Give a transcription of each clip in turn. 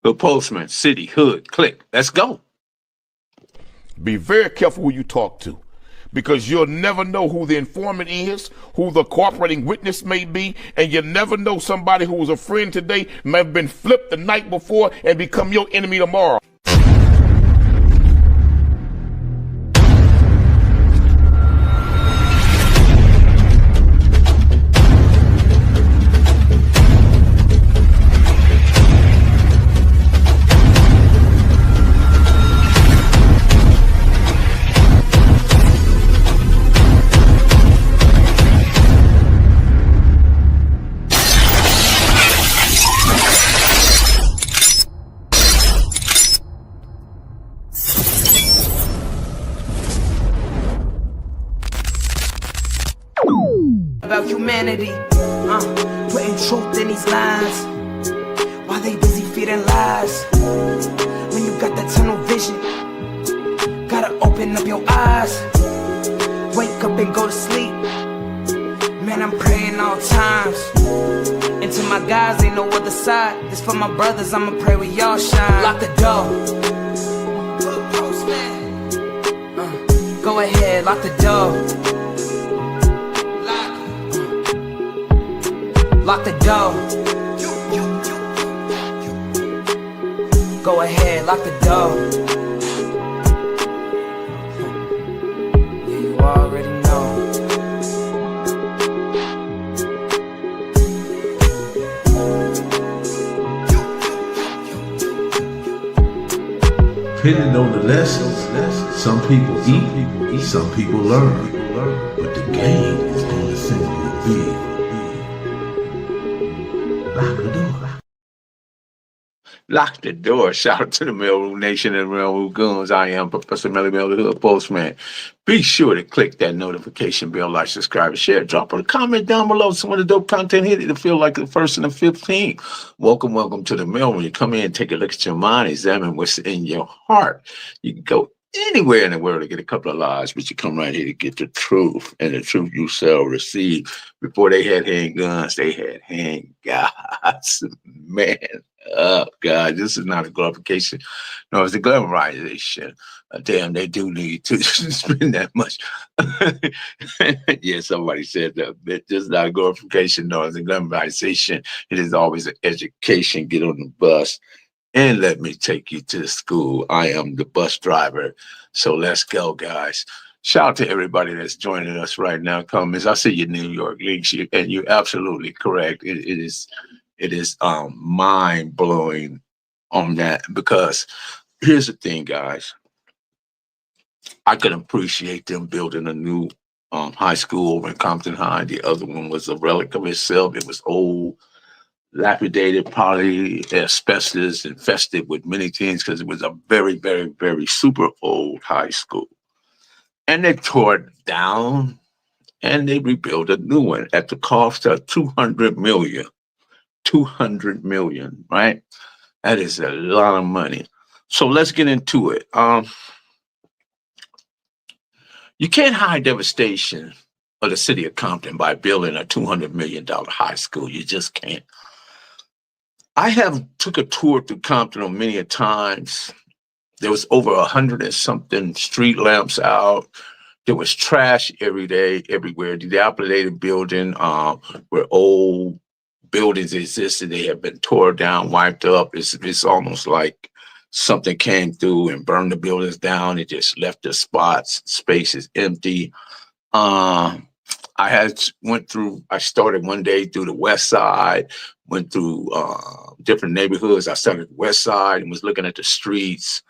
The postman, city, hood, click. Let's go. Be very careful who you talk to, because you'll never know who the informant is, who the cooperating witness may be, and you never know, somebody who was a friend today may have been flipped the night before and become your enemy tomorrow. About humanity, putting truth in these lines, while they busy feeding lies. When you got that tunnel vision, gotta open up your eyes. Wake up and go to sleep. Man, I'm praying all times. And to my guys, ain't no other side. This for my brothers, I'ma pray we all shine. Lock the door. Go ahead, lock the door. Lock the door. Go ahead, lock the door. Yeah, you already know. Depending on the lessons, some people eat, some people learn. But the game is going to send you a big. Lock the door. Lock the door. Shout out to the Mailroom Nation and Mailroom Goons. I am Professor Melly Mel, the Hood Postman. Be sure to click that notification bell, like, subscribe, and share. Drop a comment down below. Some of the dope content hit it to feel like the first and the 15th. Welcome to the mail. When you come in, take a look at your mind, examine what's in your heart. You can go anywhere in the world to get a couple of lies, but you come right here to get the truth, and the truth you shall receive. Before they had handguns, they had handguns. Man, oh God, this is not a glorification. No, it's a glamorization. Damn, they do need to spend that much. Yeah, somebody said that. This is not a glorification. No, it's a glamorization. It is always an education. Get on the bus and let me take you to the school. I am the bus driver. So let's go, guys. Shout out to everybody that's joining us right now. Comments. I see your New York links, and you're absolutely correct. It is mind blowing on that, because here's the thing, guys. I can appreciate them building a new high school over in Compton High. The other one was a relic of itself. It was old, lapidated, probably asbestos infested with many things, because it was a very, very, very super old high school. And they tore it down and they rebuilt a new one at the cost of $200 million. $200 million, right? That is a lot of money. So let's get into it. You can't hide devastation of the city of Compton by building a $200 million high school. You just can't. I have took a tour through Compton on many a times. There was over 100 and something street lamps out. There was trash every day, everywhere. The dilapidated building where old buildings existed. They have been torn down, wiped up. It's almost like something came through and burned the buildings down. It just left the spots, spaces empty. I started one day through the west side, went through different neighborhoods. I started the west side and was looking at the streets.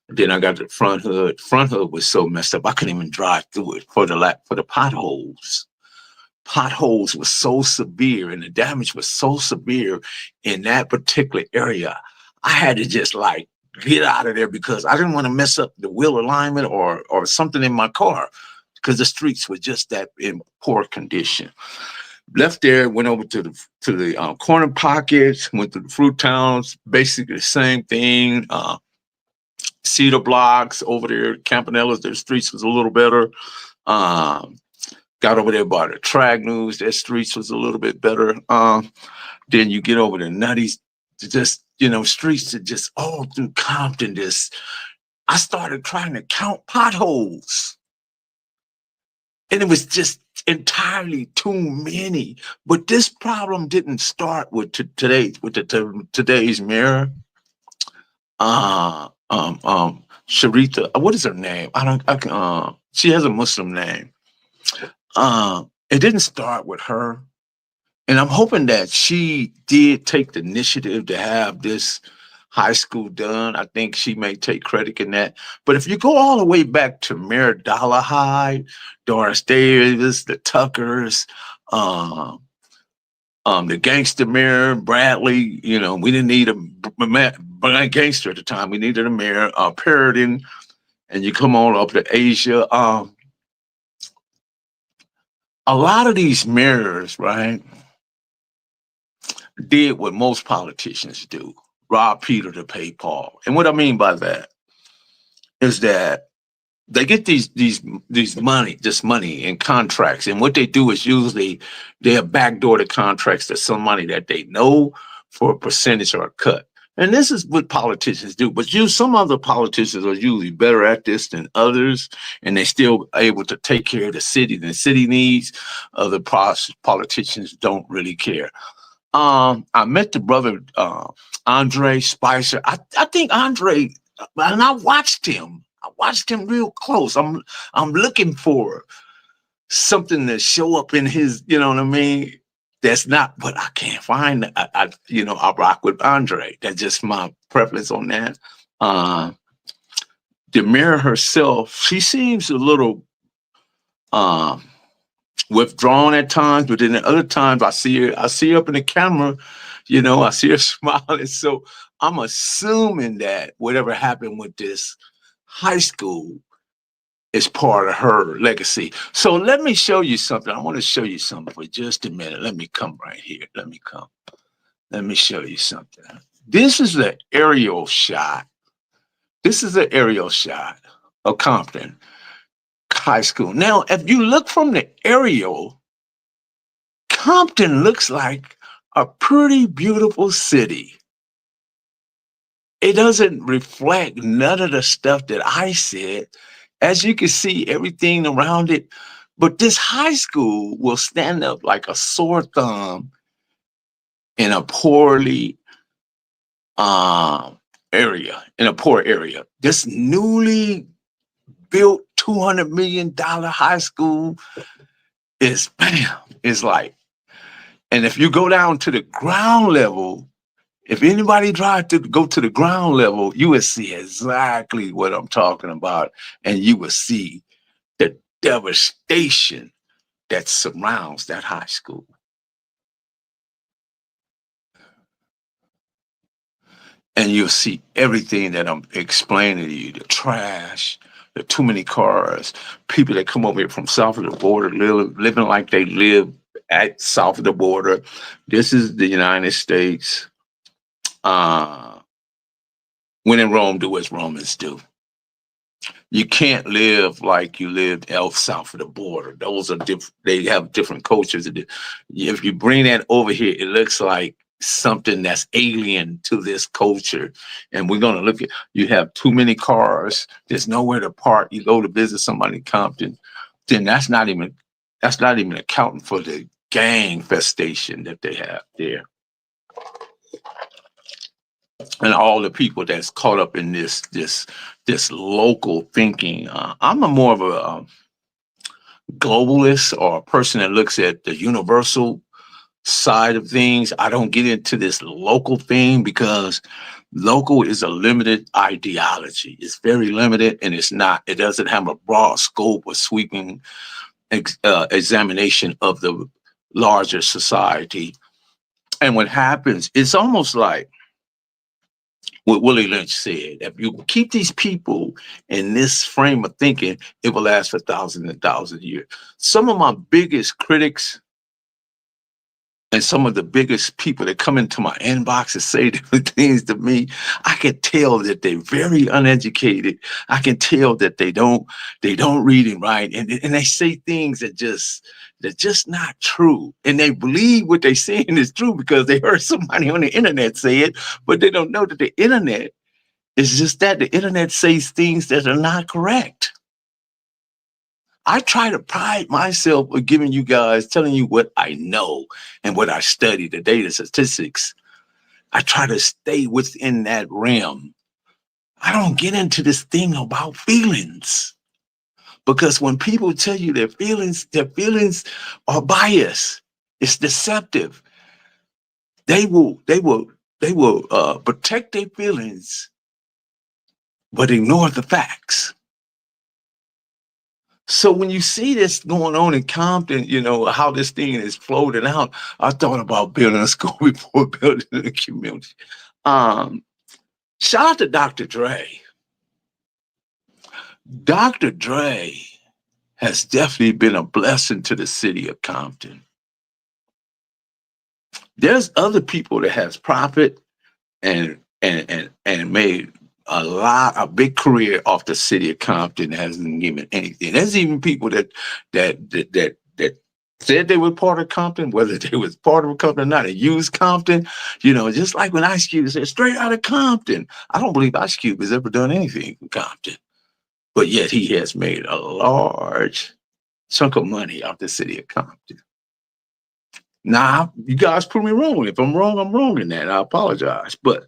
Then I got to the front hood. Front hood was so messed up, I couldn't even drive through it for the potholes. Potholes were so severe and the damage was so severe in that particular area. I had to just like get out of there because I didn't want to mess up the wheel alignment or something in my car, because the streets were just that in poor condition. Left there, went over to the corner pockets, went to the fruit towns, basically the same thing. Cedar blocks over there, Campanella's, their streets was a little better. Got over there by the Trag News, their streets was a little bit better. Then you get over to Nutty's, just, streets that just all through Compton. I started trying to count potholes, and it was just entirely too many. But this problem didn't start with today's mayor, Sharita. What is her name? I don't. She has a Muslim name. It didn't start with her, and I'm hoping that she did take the initiative to have this high school done. I think she may take credit in that. But if you go all the way back to Mayor Dollarhide, Doris Davis, the Tuckers, um, the gangster mayor, Bradley, we didn't need a gangster at the time. We needed a mayor, Perrodin, and you come on up to Asia. A lot of these mayors, right, did what most politicians do, rob Peter to pay Paul. And what I mean by that is that they get this money in contracts, and what they do is usually they'll backdoor the contracts to somebody that they know for a percentage or a cut. And this is what politicians do. But some other politicians are usually better at this than others, and they're still able to take care of the city. The city needs. Other politicians don't really care. I met the brother Andre Spicer. I think Andre, and I watched him. I watched him real close. I'm looking for something to show up in his, you know what I mean? That's not, but I can't find. I rock with Andre. That's just my preference on that. The mayor herself, she seems a little withdrawn at times, but then at other times I see her up in the camera, I see her smiling. So I'm assuming that whatever happened with this high school is part of her legacy. So let me show you something. I want to show you something for just a minute. Let me come right here. Let me show you something. This is the aerial shot. This is the aerial shot of Compton High School. Now, if you look from the aerial, Compton looks like a pretty beautiful city. It doesn't reflect none of the stuff that I said. As you can see, everything around it. But this high school will stand up like a sore thumb in a poorly in a poor area. This newly built $200 million high school is like, and if you go down to the ground level, if anybody tried to go to the ground level, you would see exactly what I'm talking about, and you would see the devastation that surrounds that high school. And you'll see everything that I'm explaining to you, the trash, the too many cars, people that come over here from south of the border, living like they live at south of the border. This is the United States. When in Rome, do as Romans do. You can't live like you lived south of the border. Those are different. They have different cultures. If you bring that over here, it looks like something that's alien to this culture. And we're going to look at, you have too many cars. There's nowhere to park. You go to visit somebody in Compton, then that's not even accounting for the gang festation that they have there. And all the people that's caught up in this local thinking. I'm more of a globalist, or a person that looks at the universal side of things. I don't get into this local thing, because local is a limited ideology. It's very limited, and it doesn't have a broad scope or sweeping examination of the larger society. And what happens, it's almost like what Willie Lynch said: if you keep these people in this frame of thinking, it will last for thousands and thousands of years. Some of my biggest critics and some of the biggest people that come into my inbox and say different things to me, I can tell that they're very uneducated. I can tell that they don't read and write, and they say things that just not true. And they believe what they're saying is true because they heard somebody on the internet say it, but they don't know that the internet is just that. The internet says things that are not correct. I try to pride myself of giving you guys, telling you what I know and what I study, the data statistics. I try to stay within that realm. I don't get into this thing about feelings, because when people tell you their feelings are biased. It's deceptive. They will protect their feelings, but ignore the facts. So when you see this going on in Compton, you know, how this thing is floating out, I thought about building a school before building a community. Shout out to Dr. Dre. Dr. Dre has definitely been a blessing to the city of Compton. There's other people that has profit and made a big career off the city of Compton, hasn't given anything. There's even people that said they were part of Compton, whether they was part of Compton or not, and used Compton, you know, just like when Ice Cube said straight out of Compton. I don't believe Ice Cube has ever done anything in Compton, but yet he has made a large chunk of money out the city of Compton. Now, you guys prove me wrong. If I'm wrong, I'm wrong in that. I apologize. But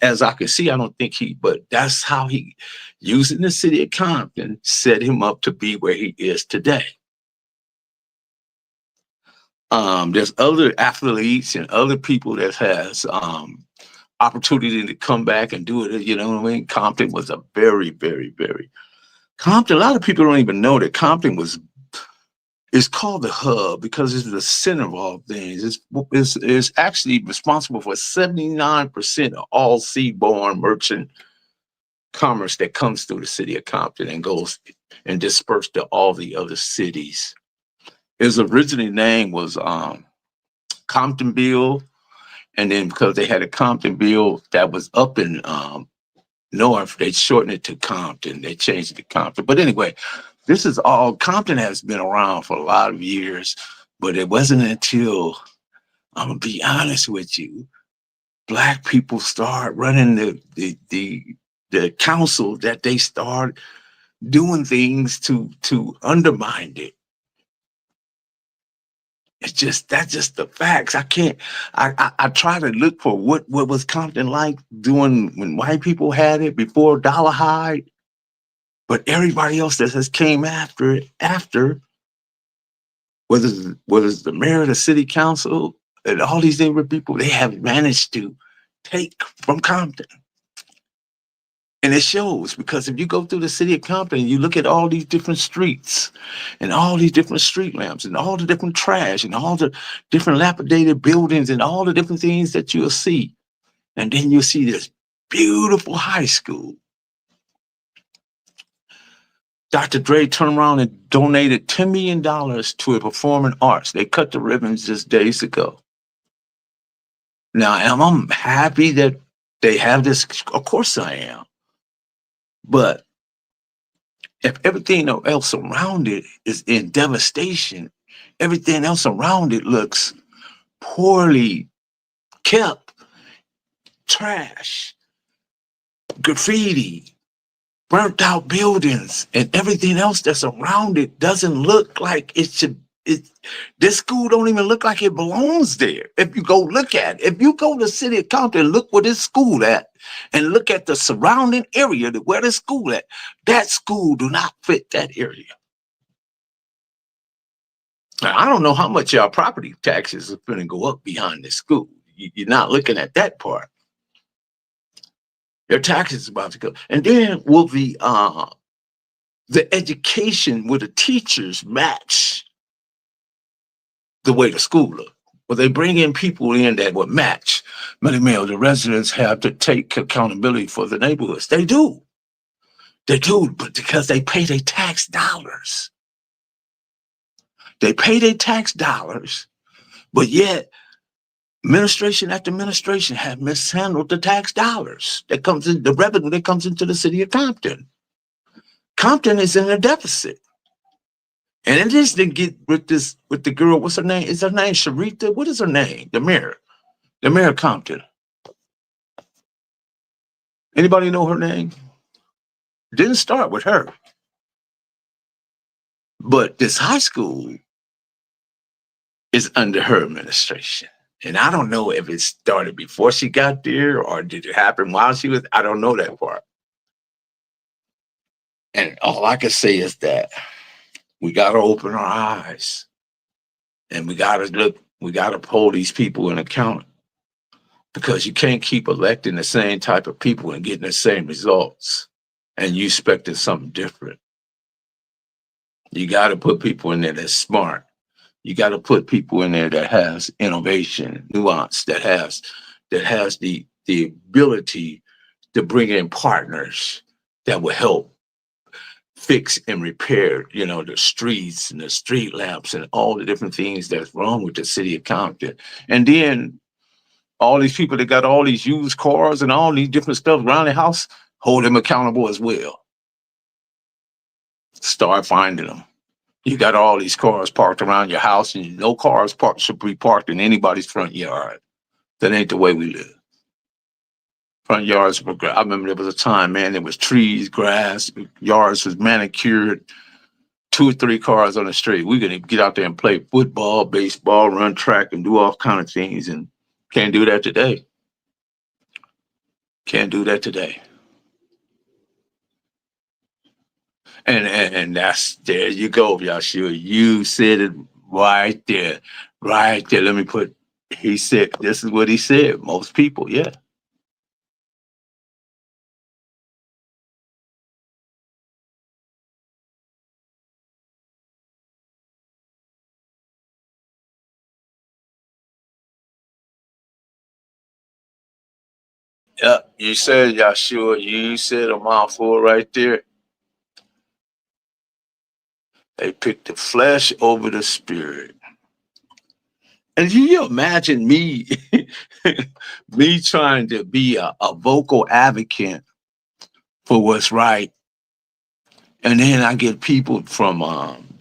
as I can see, I don't think but that's how he, using the city of Compton, set him up to be where he is today. There's other athletes and other people that has opportunity to come back and do it. You know what I mean? Compton was a very, very, very Compton. A lot of people don't even know that Compton it's called the hub because it's the center of all things. It's actually responsible for 79% of all seaborne merchant commerce that comes through the city of Compton and goes and dispersed to all the other cities. Its original name was Comptonville, and then because they had a Comptonville that was up in north, they shortened it to Compton. They changed it to Compton. But anyway, this is all, Compton has been around for a lot of years, but it wasn't until, I'm gonna be honest with you, Black people start running the council that they start doing things to undermine it. That's just the facts. I try to look for what was Compton like doing when white people had it before Dollar Hyde. But everybody else that has came after, whether it's the mayor, the city council, and all these different people, they have managed to take from Compton. And it shows, because if you go through the city of Compton, you look at all these different streets and all these different street lamps and all the different trash and all the different dilapidated buildings and all the different things that you'll see. And then you'll see this beautiful high school. Dr. Dre turned around and donated $10 million to a performing arts. They cut the ribbons just days ago. Now, am I happy that they have this? Of course I am. But if everything else around it is in devastation, everything else around it looks poorly kept, trash, graffiti, burnt out buildings, and everything else that's around it doesn't look like it should. This school don't even look like it belongs there. If you go look at it, if you go to the city of Compton, look where this school at, and look at the surrounding area to where the school at, that school do not fit that area. Now, I don't know how much y'all property taxes are going to go up behind this school. You're not looking at that part. Their taxes about to go. And then will the education, will the teachers match the way the school look? Will they bring in people in that would match? Many male, the residents have to take accountability for the neighborhoods. They do. They do, but because they pay their tax dollars. They pay their tax dollars, But yet, administration after administration have mishandled the tax dollars that comes in, the revenue that comes into the city of Compton. Compton is in a deficit. And it just didn't get with this, with the girl, what's her name? Is her name Sharita? What is her name? The mayor of Compton. Anybody know her name? Didn't start with her. But this high school is under her administration. And I don't know if it started before she got there or did it happen while she was, I don't know that part. And all I can say is that we got to open our eyes and we got to hold these people in account, because you can't keep electing the same type of people and getting the same results and you expecting something different. You got to put people in there that's smart. You got to put people in there that has innovation, nuance, that has the ability to bring in partners that will help fix and repair, the streets and the street lamps and all the different things that's wrong with the city of Compton. And then all these people that got all these used cars and all these different stuff around the house, hold them accountable as well. Start finding them. You got all these cars parked around your house, and no cars should be parked in anybody's front yard. That ain't the way we live. Front yards were, I remember there was a time, man, there was trees, grass, yards was manicured, 2 or 3 cars on the street. We could get out there and play football, baseball, run track, and do all kind of things, and can't do that today. Can't do that today. And that's, there you go, Yahshua. You said it right there. Right there. He said, this is what he said. Most people, yeah. Yeah, you said, Yahshua, you said a mouthful right there. They picked the flesh over the spirit. And you imagine me, me trying to be a vocal advocate for what's right, and then I get people from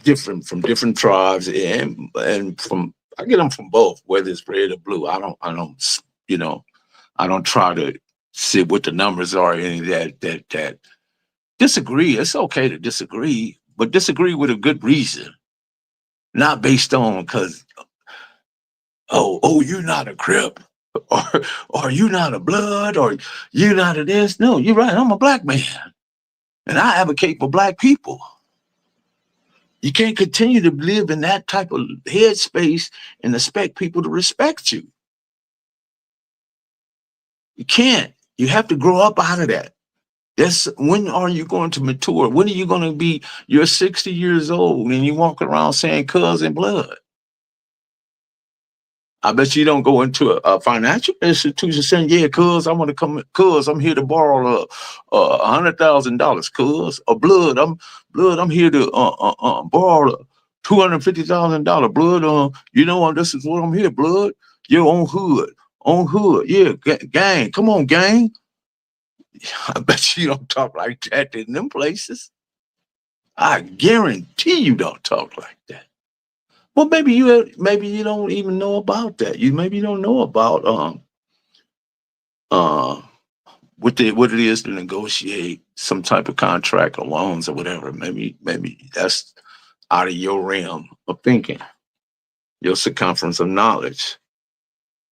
different tribes, and from, I get them from both, whether it's red or blue. I don't try to see what the numbers are, any that disagree. It's okay to disagree, but disagree with a good reason, not based on because you're not a Crip, or you're not a Blood, or you're not a this. No, you're right. I'm a black man, and I advocate for black people. You can't continue to live in that type of headspace and expect people to respect you. You can't. You have to grow up out of that. When are you going to mature? When are you going to be, you're 60 years old and you walk around saying cuz and blood? I bet you don't go into a financial institution saying, yeah, cuz I want to come, cuz I'm here to borrow $100,000, cuz, or blood, I'm here to borrow $250,000, blood, this is what I'm here, blood. Your own hood, yeah, gang, come on, gang. I bet you don't talk like that in them places. I guarantee you don't talk like that. Well, maybe you don't even know about that. Maybe you don't know about what it is to negotiate some type of contract or loans or whatever. Maybe that's out of your realm of thinking, your circumference of knowledge.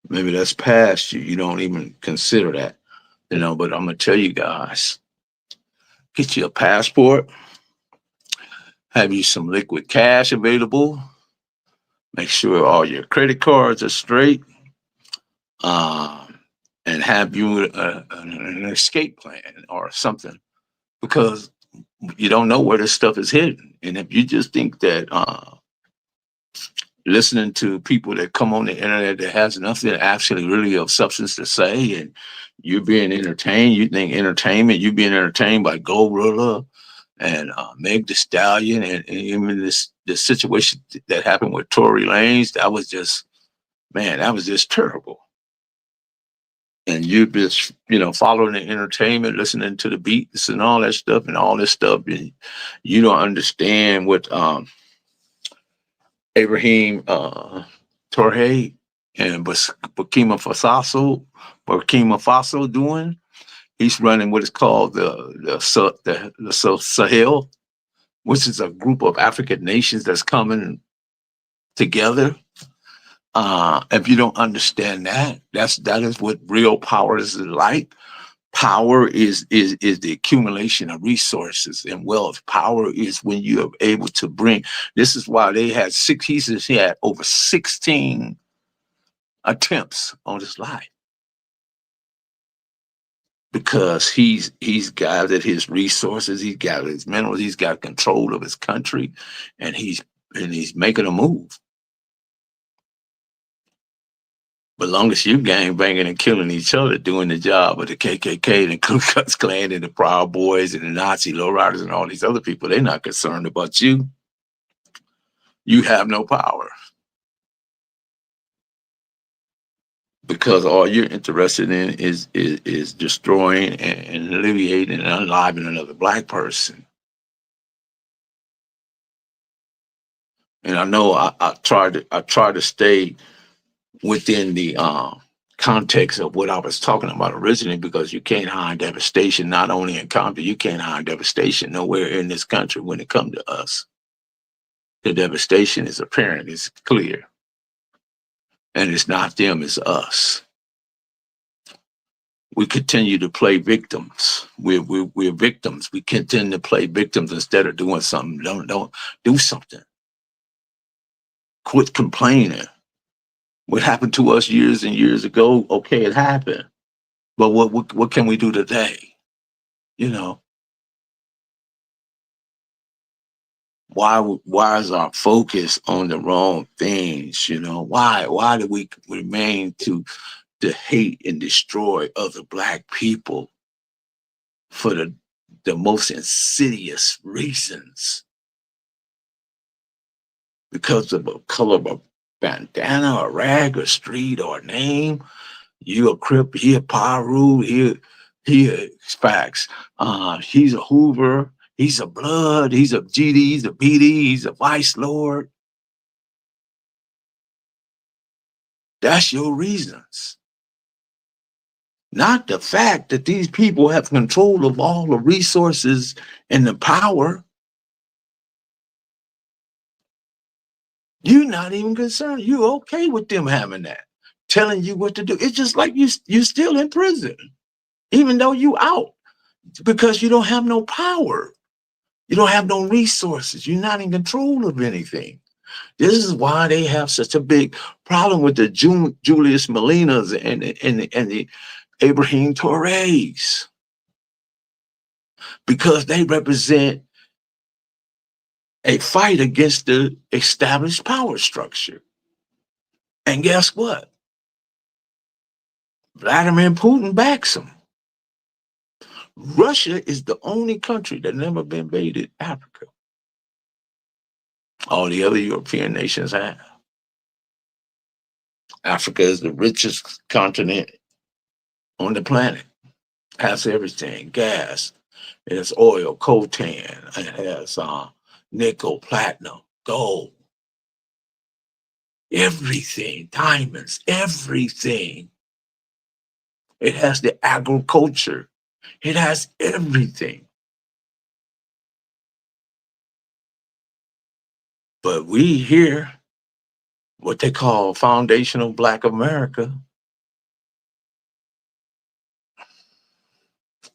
Maybe that's past you. You don't even consider that, but I'm gonna tell you guys, get you a passport, have you some liquid cash available. Make sure all your credit cards are straight, and have you an escape plan or something, because you don't know where this stuff is hidden. And if you just think that listening to people that come on the internet that has nothing actually really of substance to say, and you're being entertained, you think entertainment, you're being entertained by Gorilla and Meg Thee Stallion, and even this situation that happened with Tory Lanez, that was just Man, that was just terrible. And you just, following the entertainment, listening to the beats and all that stuff and all this stuff. And you don't understand what Ibrahim Torre and Burkina Faso doing. He's running what is called the Sahel, which is a group of African nations that's coming together. If you don't understand that, that is what real power is like. Power is the accumulation of resources and wealth. Power is when you are able to bring. This is why they had he had over 16 attempts on his life, because he's gathered his resources, he's gathered his minerals, he's got control of his country, and he's making a move. But long as you gang banging and killing each other, doing the job of the KKK, the Ku Klux Klan, and the Proud Boys, and the Nazi lowriders, and all these other people, they're not concerned about you. You have no power. Because all you're interested in is destroying and alleviating and unliving another black person. And I know I try to stay within the context of what I was talking about originally, because you can't hide devastation, not only in Compton, you can't hide devastation nowhere in this country when it comes to us. The devastation is apparent, it's clear. And it's not them, it's us. We continue to play victims. We're victims. We continue to play victims instead of doing something. Don't do something. Quit complaining. What happened to us years and years ago, okay, it happened. But what can we do today? Why is our focus on the wrong things? Why do we remain to hate and destroy other black people for the most insidious reasons? Because of a color of a bandana, a rag, a street, or a name. You a Crip, he a Paru, he a Spax. He's a Hoover, he's a Blood, he's a GD, he's a BD, he's a Vice Lord. That's your reasons. Not the fact that these people have control of all the resources and the power. You're not even concerned. You're okay with them having that, telling you what to do. It's just like you're still in prison, even though you out, because you don't have no power. You don't have no resources. You're not in control of anything. This is why they have such a big problem with the Julius Malinas and the Ibrahim Torres, because they represent a fight against the established power structure. And guess what? Vladimir Putin backs them. Russia is the only country that never invaded Africa. All the other European nations have. Africa is the richest continent on the planet. Has everything: gas, it has oil, coltan, it has nickel, platinum, gold, everything, diamonds, everything. It has the agriculture. It has everything. But we here, what they call foundational Black America,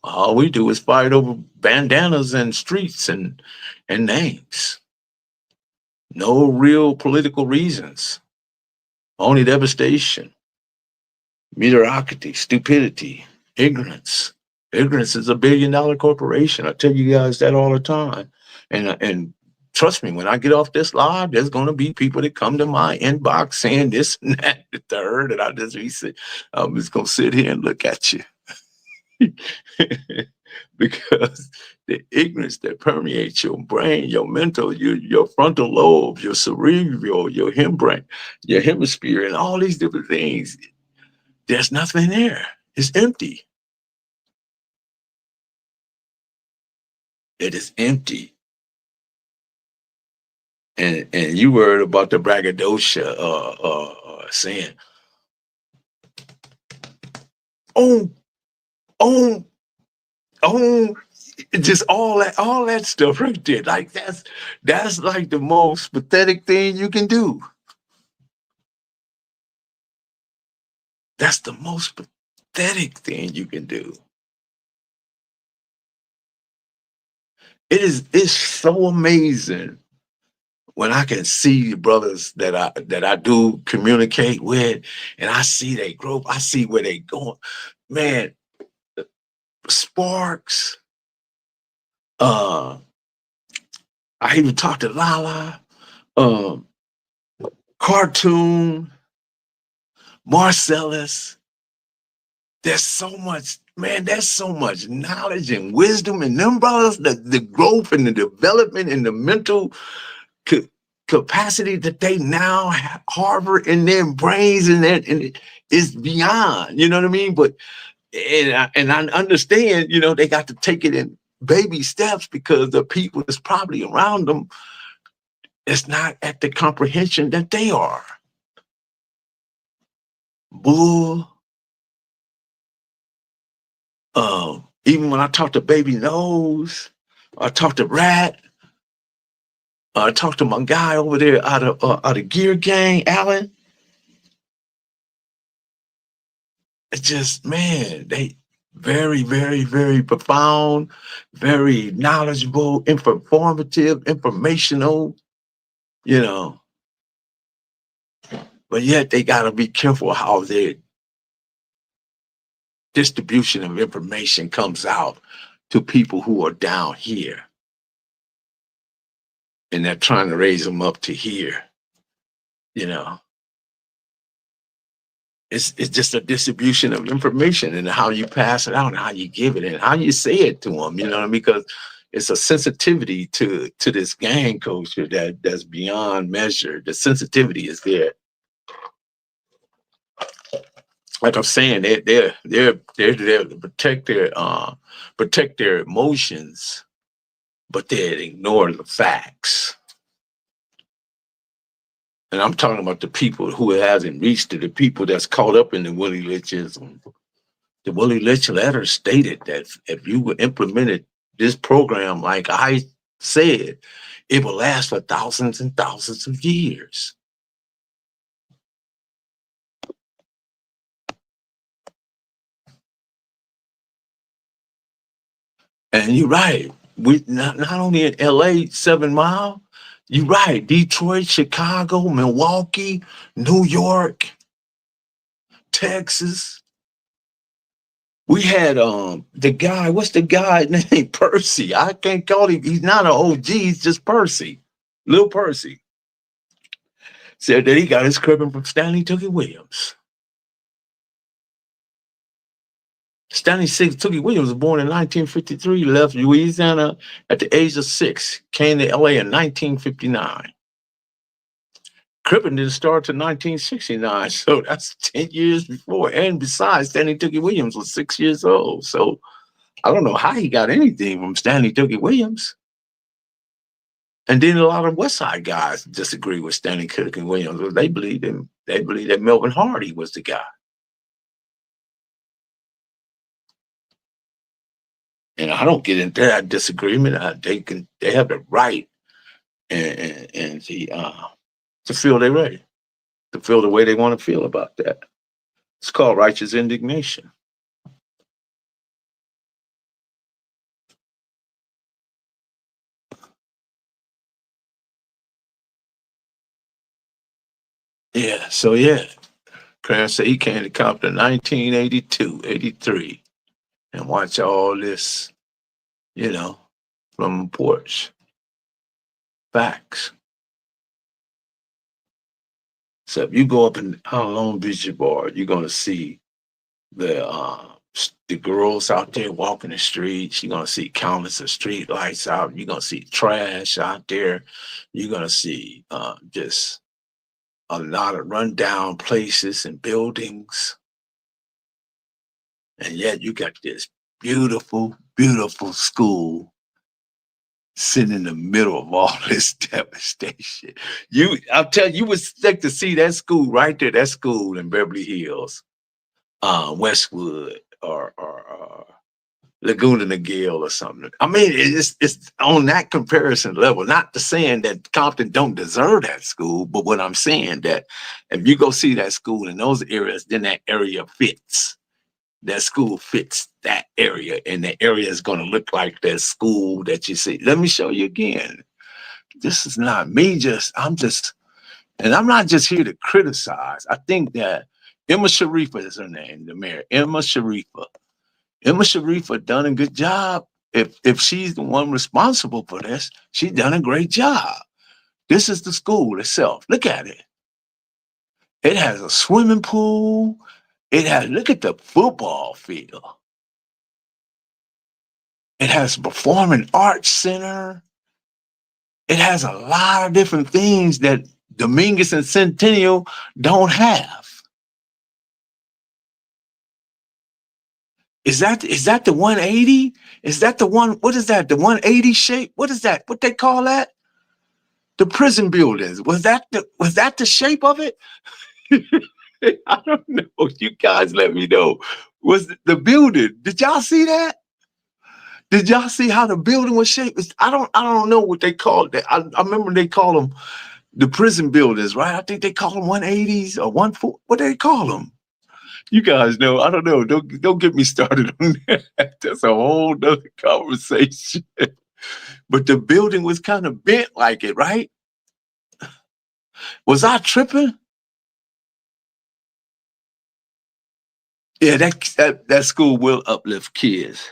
all we do is fight over bandanas and streets and names. No real political reasons. Only devastation, mediocrity, stupidity, ignorance. Ignorance is $1 billion corporation. I tell you guys that all the time. And trust me, when I get off this live, there's going to be people that come to my inbox saying this and that, the third, and I'm just going to sit here and look at you. because the ignorance that permeates your brain, your mental, your frontal lobe, your cerebral, your hembrain, your hemisphere, and all these different things, there's nothing there. It's empty. It is empty. And you worried about the braggadocio saying, oh, oh, oh, just all that stuff right there. Like that's like the most pathetic thing you can do. That's the most pathetic thing you can do. It's so amazing when I can see the brothers that I do communicate with, and I see they grow, I see where they going. Man, Sparks, I even talked to Lala, um, Cartoon, Marcellus. There's so much, man, there's so much knowledge and wisdom in them brothers, the growth and the development and the mental capacity that they now harbor in their brains, and it's beyond, you know what I mean? But and I understand, they got to take it in baby steps because the people that's probably around them is not at the comprehension that they are. Bull. Even when I talk to Baby Nose, I talk to Rat, I talk to my guy over there out of Gear Gang, Alan. It's just, man, they very, very, very profound, very knowledgeable, informative, informational, but yet they got to be careful how their distribution of information comes out to people who are down here. And they're trying to raise them up to here, It's just a distribution of information and how you pass it out and how you give it and how you say it to them, because it's a sensitivity to this gang culture that's beyond measure. The sensitivity is there. Like I'm saying, they're there to protect their emotions, but they ignore the facts. And I'm talking about the people who it hasn't reached, to the people that's caught up in the Willie Lynchism. The Willie Lynch letter stated that if you implemented this program, like I said, it will last for thousands and thousands of years. And you're right. We not only in LA, 7 Mile, you're right. Detroit, Chicago, Milwaukee, New York, Texas. We had the guy, what's the guy named Percy? I can't call him, he's not an OG, he's just Percy. Lil Percy. Said that he got his cribbing from Stanley Tookie Williams. Stanley Tookie Williams was born in 1953, left Louisiana at the age of 6, came to LA in 1959. Crippin didn't start till 1969, so that's 10 years before. And besides, Stanley Tookie Williams was 6 years old. So I don't know how he got anything from Stanley Tookie Williams. And then a lot of West Side guys disagree with Stanley Tookie Williams. They believe that Melvin Hardy was the guy. And I don't get into that disagreement. They have the right and to feel they're ready, to feel the way they want to feel about that. It's called righteous indignation. Yeah, so yeah. Clarence said he came to Compton in 1982, 83, and watch all this, from the porch. Facts. So if you go up in Long Beach Bar, you're going to see the the girls out there walking the streets. You're gonna see countless of street lights out. You're gonna see trash out there. You're gonna see just a lot of rundown places and buildings. And yet you got this beautiful, beautiful school sitting in the middle of all this devastation. I'm telling you, you would expect to see that school right there, that school in Beverly Hills, Westwood, or Laguna Niguel or something. I mean, it's on that comparison level. Not to saying that Compton don't deserve that school, but what I'm saying that if you go see that school in those areas, then that area fits. That school fits that area, and the area is going to look like that school that you see. Let me show you again. This is not me. And I'm not just here to criticize. I think that Emma Sharifa is her name, the mayor. Emma Sharifa done a good job. If she's the one responsible for this, she's done a great job. This is the school itself. Look at it. It has a swimming pool. Look at the football field. It has a performing arts center. It has a lot of different things that Dominguez and Centennial don't have. Is that the 180? Is that the one? What is that? The 180 shape? What is that? What they call that? The prison buildings. Was that the shape of it? I don't know. You guys let me know. Was the building? Did y'all see that? Did y'all see how the building was shaped? I don't know what they called that. I remember they call them the prison buildings, right? I think they call them 180s or 140. What do they call them? You guys know. I don't know. Don't get me started on that. That's a whole nother conversation. But the building was kind of bent like it, right? Was I tripping? Yeah, that school will uplift kids.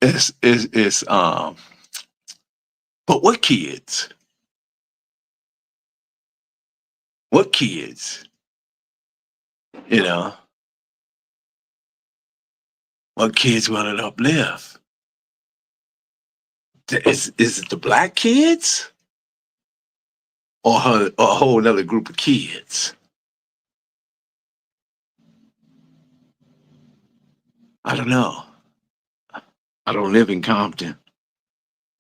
It's but what kids? What kids? You know, what kids will it uplift? Is it the black kids? Or a whole other group of kids? I don't know. I don't live in Compton.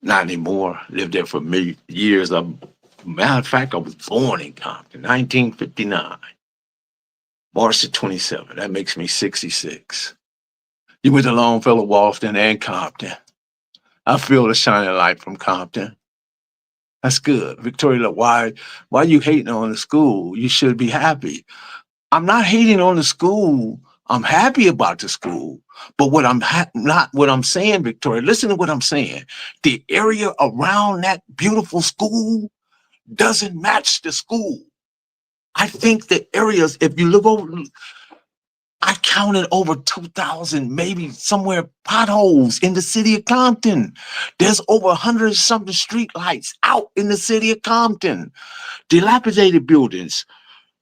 Not anymore. Lived there for many years. Matter of fact, I was born in Compton, 1959. March the 27th. That makes me 66. You went to Longfellow, Walston, and Compton. I feel the shining light from Compton. That's good. Victoria, why you hating on the school? You should be happy. I'm not hating on the school. I'm happy about the school. But what I'm saying, Victoria, listen to what I'm saying. The area around that beautiful school doesn't match the school. I think the areas, if you look over, I counted over 2,000, maybe somewhere potholes in the city of Compton. There's over 100 something street lights out in the city of Compton. Dilapidated buildings,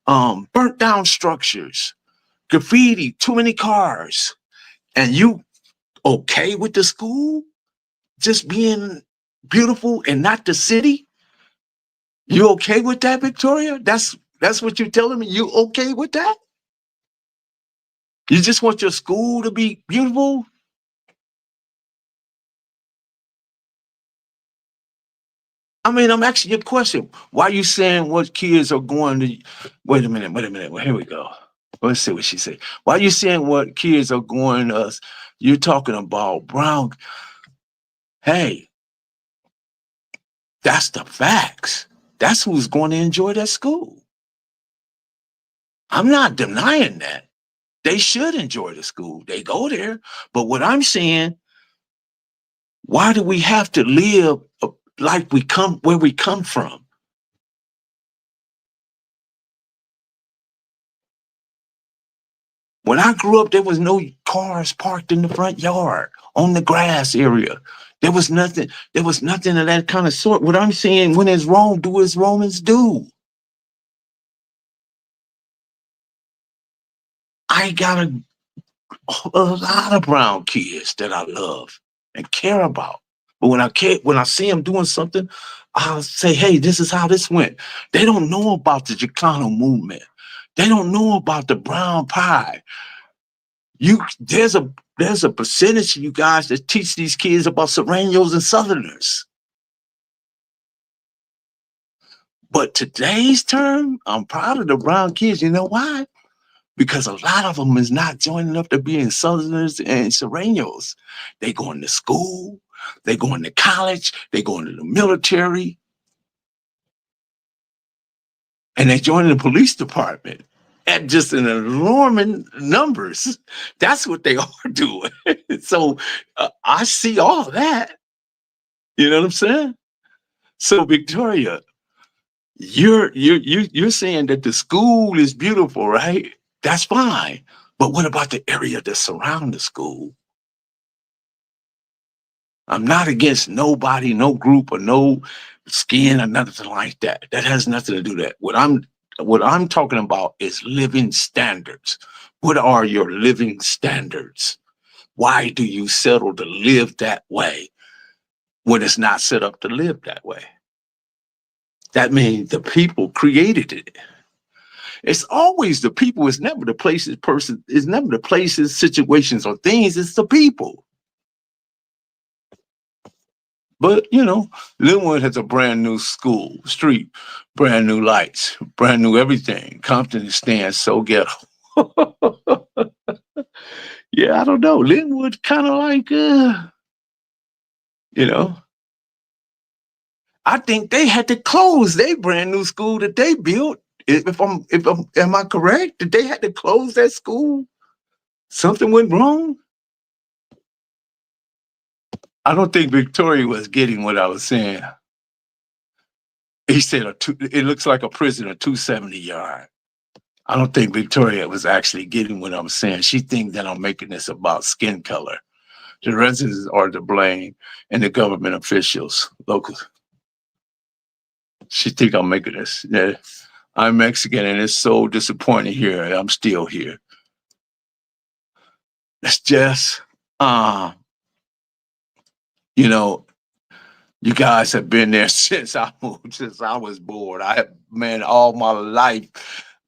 burnt down structures, graffiti, too many cars. And you okay with the school just being beautiful and not the city? You okay with that, Victoria? That's what you're telling me? You okay with that? You just want your school to be beautiful? I mean, I'm asking you a question. Why are you saying what kids are going to... Wait a minute. Well, here we go. Let's see what she said. Why are you saying what kids are going to... You're talking about brown... Hey, that's the facts. That's who's going to enjoy that school. I'm not denying that. They should enjoy the school. They go there. But what I'm saying, why do we have to live like where we come from? When I grew up, there was no cars parked in the front yard, on the grass area. There was nothing of that kind of sort. What I'm saying, when it's wrong, do as Romans do. I got a lot of brown kids that I love and care about. But when I see them doing something, I'll say, hey, this is how this went. They don't know about the Chicano movement. They don't know about the brown pie. There's a percentage of you guys that teach these kids about Serranos and Southerners. But today's term, I'm proud of the brown kids. You know why? Because a lot of them is not joining up to being Southerners and Serranos. They going to school, they going to college, they going to the military, and they joining the police department at just an alarming numbers. That's what they are doing. So I see all that. You know what I'm saying? So Victoria, you're saying that the school is beautiful, right? That's fine. But what about the area that surrounds the school? I'm not against nobody, no group, or no skin or nothing like that. That has nothing to do with that. What I'm talking about is living standards. What are your living standards? Why do you settle to live that way when it's not set up to live that way? That means the people created it. It's always the people. It's never the places, it's never the places, situations, or things. It's the people. But, Linwood has a brand new street, brand new lights, brand new everything. Compton stands so ghetto. Yeah, I don't know. Linwood kind of like, I think they had to close their brand new school that they built. Am I correct? Did they had to close that school? Something went wrong? I don't think Victoria was getting what I was saying. He said it looks like a prison, a 270 yard. I don't think Victoria was actually getting what I'm saying. She thinks that I'm making this about skin color. The residents are to blame and the government officials, local. She think I'm making this. Yeah. I'm Mexican and it's so disappointing here. I'm still here. It's just, you guys have been there since I moved, since I was born. All my life,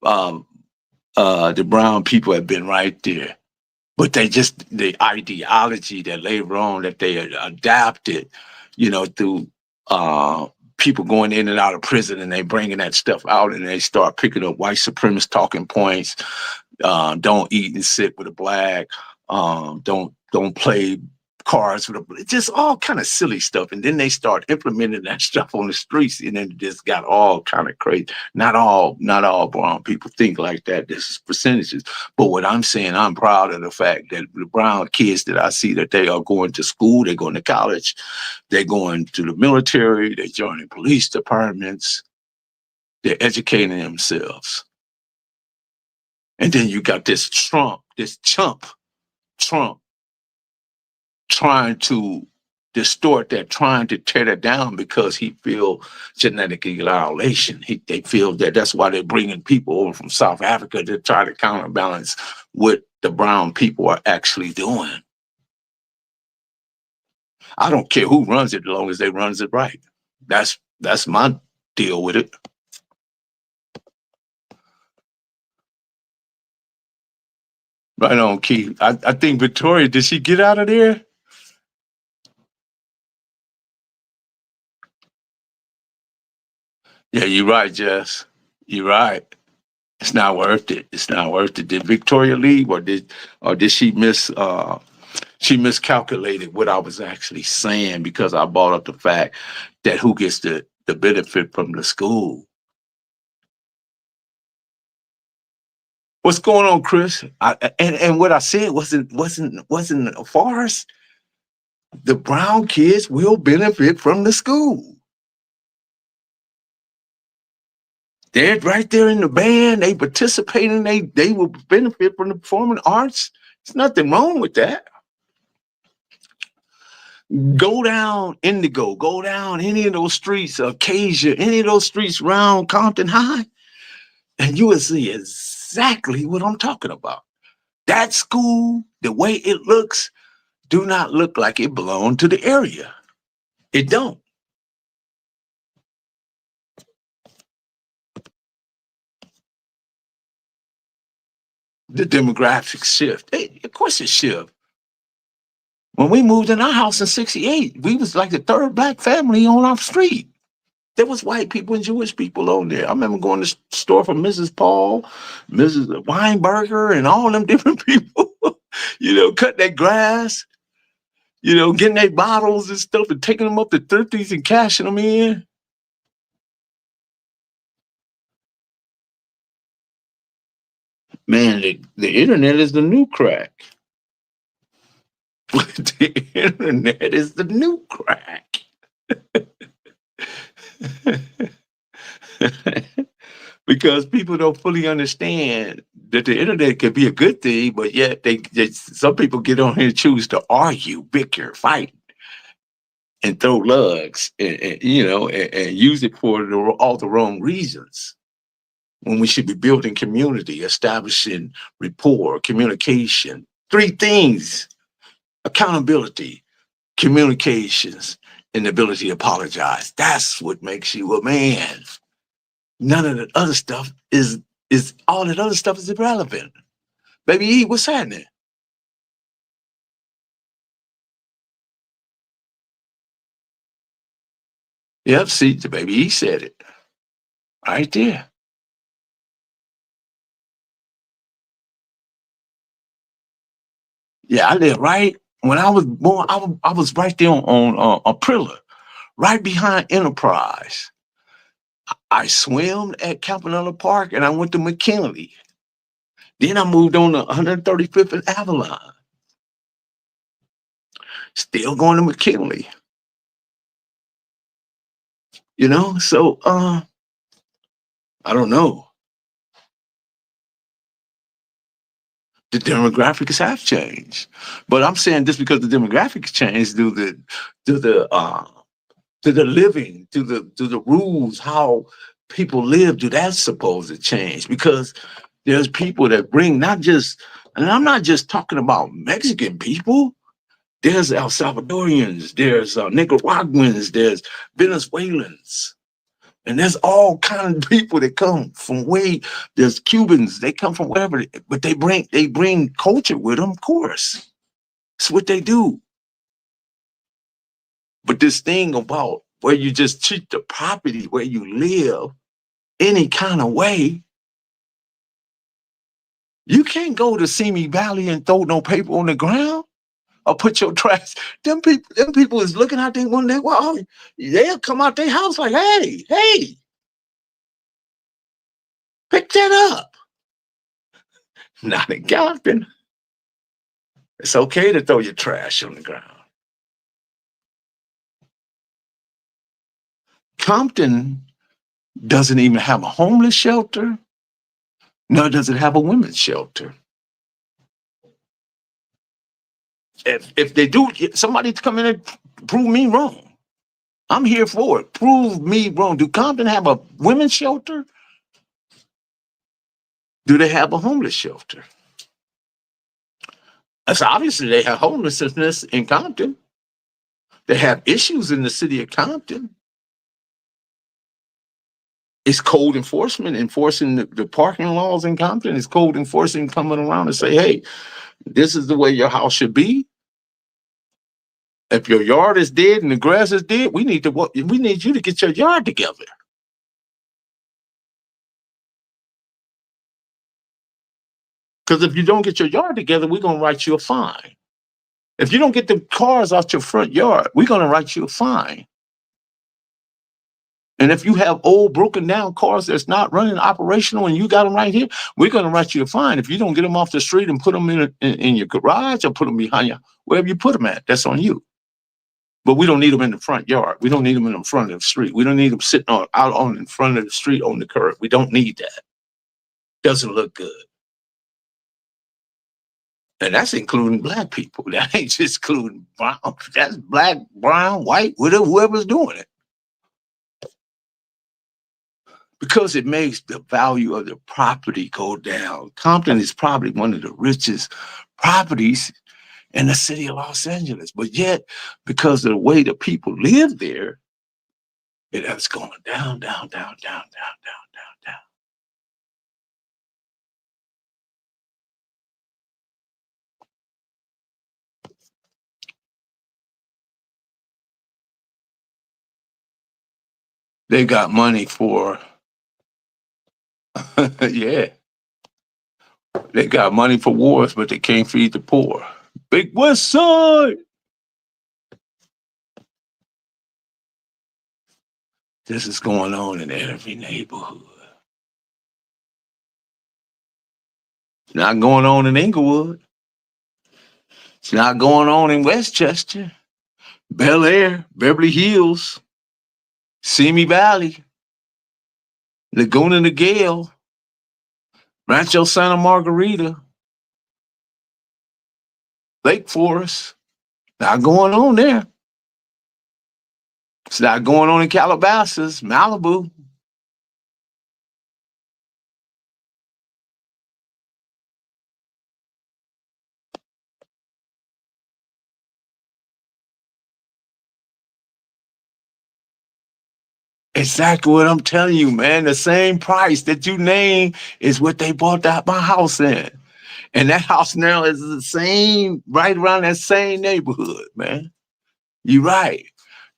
the brown people have been right there. But the ideology that later on that they adapted, through people going in and out of prison and they bringing that stuff out and they start picking up white supremacist talking points. Don't eat and sit with a black. Don't play cards with a, just all kind of silly stuff. And then they start implementing that stuff on the streets, and then it just got all kind of crazy. Not all brown people think like that. This is percentages. But what I'm saying, I'm proud of the fact that the brown kids that I see, that they are going to school, they're going to college, they're going to the military, they're joining police departments, they're educating themselves. And then you got this chump, Trump, trying to distort that, trying to tear that down because he feel genetic annihilation. They feel that that's why they're bringing people over from South Africa to try to counterbalance what the brown people are actually doing. I don't care who runs it as long as they runs it right. That's my deal with it. Right on, Keith. I think Victoria, did she get out of there? Yeah, you're right, Jess. You're right. It's not worth it. It's not worth it. Did Victoria leave, or did she she miscalculated what I was actually saying because I brought up the fact that who gets the benefit from the school? What's going on, Chris? And what I said wasn't a farce. The brown kids will benefit from the school. They're right there in the band. They participate and they will benefit from the performing arts. There's nothing wrong with that. Go down Indigo, go down any of those streets, Acacia, any of those streets around Compton High, and you will see exactly what I'm talking about. That school, the way it looks, do not look like it belonged to the area. It don't. The demographics shift. Of course it shift. When we moved in our house in 68, we was like the third black family on our street. There was white people and Jewish people on there. I remember going to the store for Mrs. Paul, Mrs. Weinberger, and all them different people, cut their grass, getting their bottles and stuff and taking them up to thrifties and cashing them in. Man, the internet is the new crack. The internet is the new crack. Because people don't fully understand that the internet can be a good thing, but yet some people get on here and choose to argue, bicker, fight, and throw lugs, and use it for all the wrong reasons. When we should be building community, establishing rapport, communication. 3 things: accountability, communications, and the ability to apologize. That's what makes you a man. None of the other stuff is all that other stuff is irrelevant. Baby E, what's happening? Yep, see, the Baby E said it. Right there. Yeah, I live right when I was born. I was right there on Aprilla, right behind Enterprise. I swam at Campanella Park and I went to McKinley. Then I moved on to 135th and Avalon. Still going to McKinley. So I don't know. The demographics have changed, but I'm saying just because the demographics changed, do the living, to the rules, how people live, do that supposed to change? Because there's people that bring not just, and I'm not just talking about Mexican people. There's El Salvadorians, there's Nicaraguans, there's Venezuelans. And there's all kind of people that come from there's Cubans, they come from wherever, but they bring culture with them, of course. It's what they do. But this thing about where you just treat the property where you live any kind of way, you can't go to Simi Valley and throw no paper on the ground or put your trash. Them people is looking out there one day. Well, they'll come out their house like, hey, pick that up. Not in Compton. It's okay to throw your trash on the ground. Compton doesn't even have a homeless shelter, nor does it have a women's shelter. If they do, somebody to come in and prove me wrong. I'm here for it. Prove me wrong. Do Compton have a women's shelter? Do they have a homeless shelter? That's obviously they have homelessness in Compton. They have issues in the city of Compton. It's code enforcement enforcing the parking laws in Compton. It's code enforcement coming around and say, hey, this is the way your house should be. If your yard is dead and the grass is dead, we need you to get your yard together. Because if you don't get your yard together, we're going to write you a fine. If you don't get the cars out your front yard, we're going to write you a fine. And if you have old broken down cars that's not running operational and you got them right here, we're going to write you a fine. If you don't get them off the street and put them in your garage or put them behind you, wherever you put them at, that's on you. But we don't need them in the front yard. We don't need them in the front of the street. We don't need them sitting out on in front of the street on the curb. We don't need that. Doesn't look good. And that's including black people. That ain't just including brown. That's black, brown, white, whatever, whoever's doing it. because it makes the value of the property go down. Compton is probably one of the richest properties in the city of Los Angeles, but yet because of the way the people live there, it has gone down, down, down, down, down, down, down, down. They got money for, yeah, they got money for wars, but they can't feed the poor. Big West Side. This is going on in every neighborhood. It's not going on in Inglewood. It's not going on in Westchester, Bel Air, Beverly Hills, Simi Valley, Laguna Niguel, Rancho Santa Margarita, Lake Forest. Not going on there. It's not going on in Calabasas, Malibu. Exactly what I'm telling you, man. The same price that you name is what they bought that my house in. And that house now is the same, right around that same neighborhood, man. You're right.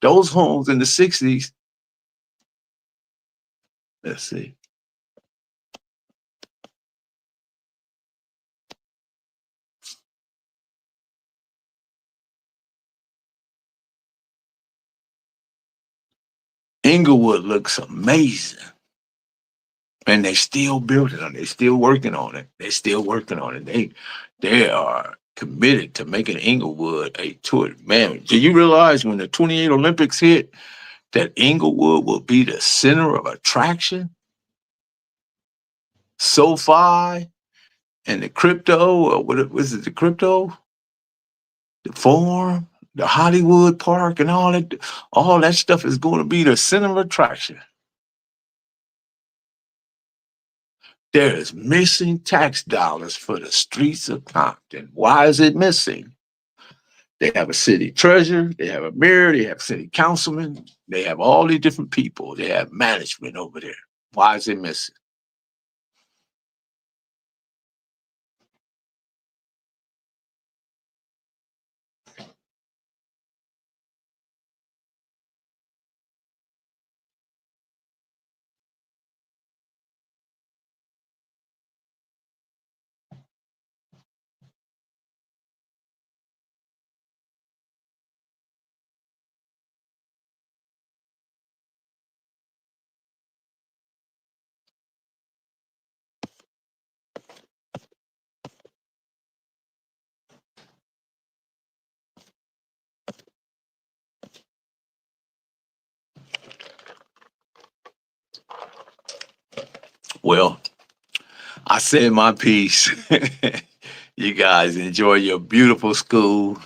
Those homes in the 60s, let's see. Inglewood looks amazing. And they still building on it. They're still working on it. They're still working on it. They are committed to making Inglewood a tour. Man, do you realize when the 28 Olympics hit that Inglewood will be the center of attraction? SoFi and the crypto, or what was it, the crypto? The Forum, the Hollywood Park, and all that stuff is going to be the center of attraction. There is missing tax dollars for the streets of Compton. Why is it missing? They have a city treasurer, they have a mayor, they have city councilmen, they have all these different people, they have management over there. Why is it missing? Well, I said my piece. You guys enjoy your beautiful school.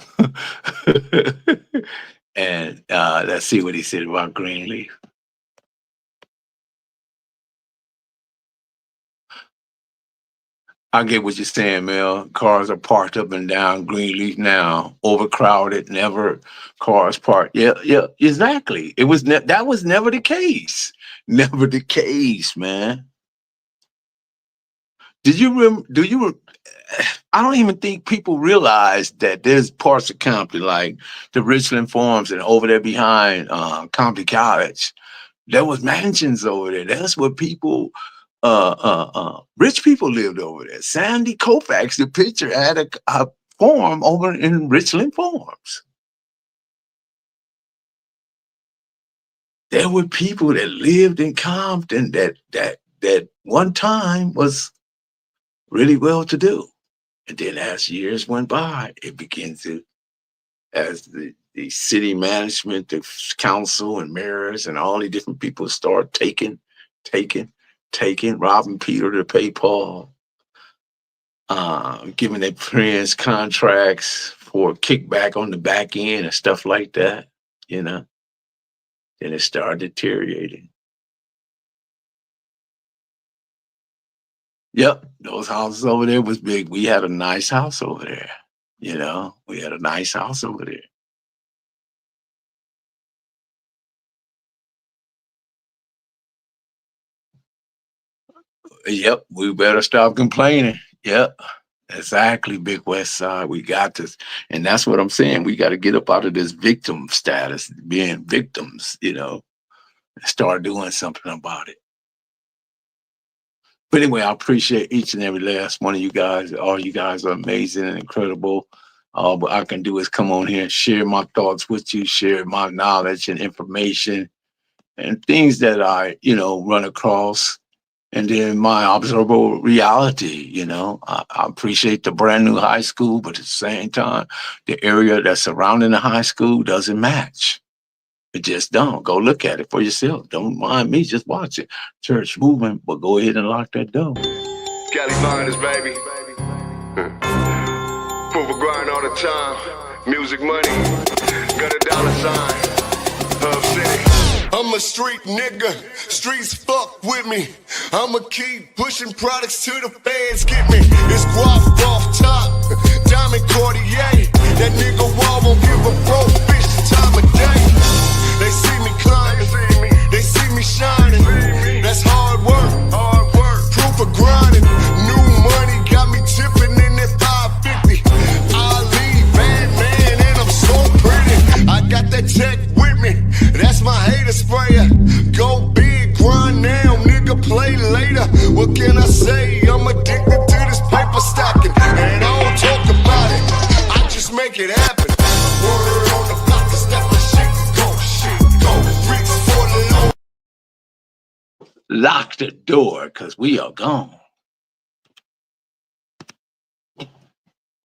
And let's see what he said about Greenleaf. I get what you're saying, Mel. Cars are parked up and down Greenleaf now, overcrowded, never cars parked. Yeah, yeah, exactly. That was never the case. Never the case, man. Did you I don't even think people realize that there's parts of Compton, like the Richland Farms and over there behind Compton College. There was mansions over there. That's what people, rich people lived over there. Sandy Koufax, the picture, had a farm over in Richland Farms. There were people that lived in Compton that one time was really well to do. And then as years went by, it began to, as the city management, the council and mayors and all the different people start taking, robbing Peter to pay Paul, giving their friends contracts for kickback on the back end and stuff like that, you know. Then it started deteriorating. Yep, those houses over there was big. We had a nice house over there. We had a nice house over there. Yep, we better stop complaining. Yep, exactly, Big West Side. We got this. And that's what I'm saying. We got to get up out of this victim status, being victims, and start doing something about it. But anyway, I appreciate each and every last one of you guys. All you guys are amazing and incredible. All what I can do is come on here and share my thoughts with you, share my knowledge and information and things that I, run across. And then my observable reality, I appreciate the brand new high school, but at the same time, the area that's surrounding the high school doesn't match. It just don't. Go look at it for yourself. Don't mind me, just watch it. Church movement, but go ahead and lock that door. Cali finest, baby. Proof of grind all the time. Music money. Got a dollar sign. Hub City. I'm a street nigga, streets fuck with me. I'ma keep pushing products till the fans get me. It's guap off top, diamond Cartier. That nigga wall won't give a broke bitch the time of day. They see me climbing, they see me shining. That's hard work, proof of grinding. New money got me tipping in that 550. Ali, bad man, and I'm so pretty. I got that tech with me, that's my hater sprayer. Go big, grind now, nigga, play later. What can I say? I'm addicted to this paper stacking, and I don't talk about it, I just make it happen. Word on the block is that the shit go, reach for the low. Lock the door, because we are gone.